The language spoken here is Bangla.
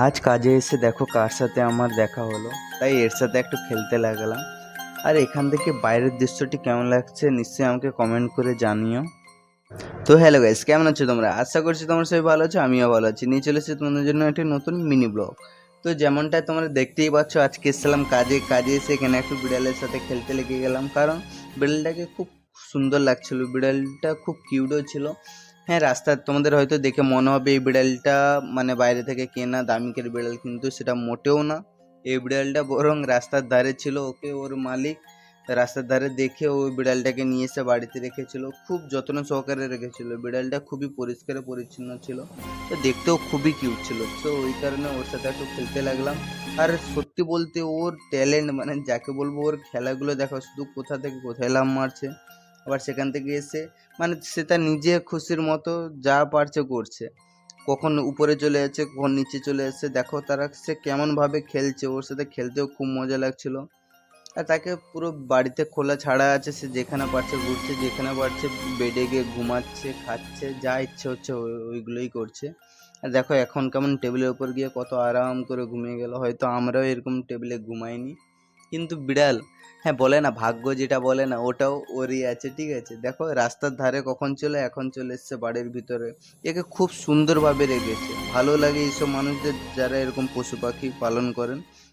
আজ কাজে এসে দেখো কার সাথে আমার দেখা হলো, তাই এর সাথে একটু খেলতে লাগলাম। আর এখান থেকে বাইরের দৃশ্যটি কেমন লাগছে নিশ্চয়ই আমাকে কমেন্ট করে জানিও। তো হ্যালো গাইস, কেমন আছো তোমরা? আশা করছি তোমরা সবাই ভালো আছো, আমিও ভালো আছি। নিয়ে চলেছি তোমাদের জন্য একটি নতুন মিনি ব্লগ। তো যেমনটা তোমরা দেখতেই পাচ্ছ, আজকে এসেছিলাম কাজে এসে এখানে একটু বিড়ালের সাথে খেলতে লেগে গেলাম, কারণ বিড়ালটাকে খুব সুন্দর লাগছিল। বিড়ালটা খুব কিউটও ছিল। হ্যাঁ, রাস্তায় তোমাদের হয়তো দেখে মনে হবে এই বিড়ালটা মানে বাইরে থেকে কেনা দামিকের বিড়াল, কিন্তু সেটা মোটেও না। এই বিড়ালটা বরং রাস্তার ধারে ছিল, ওকে ওর মালিক রাস্তার ধারে দেখে ওই বিড়ালটাকে নিয়ে এসে বাড়িতে রেখেছিল, খুব যত্ন সহকারে রেখেছিল। বিড়ালটা খুবই পরিষ্কার পরিচ্ছন্ন ছিল, তো দেখতেও খুবই কিউট ছিল। তো ওই কারণে ওর সাথে একটু খেলতে লাগলাম। আর সত্যি বলতে ওর ট্যালেন্ট, মানে যাকে বলবো, ওর খেলাগুলো দেখো, শুধু কোথা থেকে কোথায় লাফ মারছে, আবার সেখান থেকে এসে মানে সে তার নিজের খুশির মতো যা পারছে করছে। কখন উপরে চলে যাচ্ছে, কখন নিচে চলে যাচ্ছে, দেখো তারা সে কেমনভাবে খেলছে। ওর সাথে খেলতেও খুব মজা লাগছিল। আর তাকে পুরো বাড়িতে খোলা ছাড়া আছে, সে যেখানে পারছে ঘুরছে, যেখানে পারছে বেডে গিয়ে ঘুমাচ্ছে, খাচ্ছে, যা ইচ্ছে হচ্ছে ওইগুলোই করছে। আর দেখো এখন কেমন টেবিলের উপর গিয়ে কত আরাম করে ঘুমিয়ে গেল। হয়তো আমরাও এরকম টেবিলে ঘুমাইনি, কিন্তু বিড়াল, হ্যাঁ বলে না ভাগ্য যেটা বলে না, ওটাও ওরই আছে। ঠিক আছে, দেখো রাস্তার ধারে কখন চলে, এখন চলে এসছে বাড়ির ভিতরে। একে খুব সুন্দরভাবে রেখেছে। ভালো লাগে এইসব মানুষদের যারা এরকম পশু পাখি পালন করেন।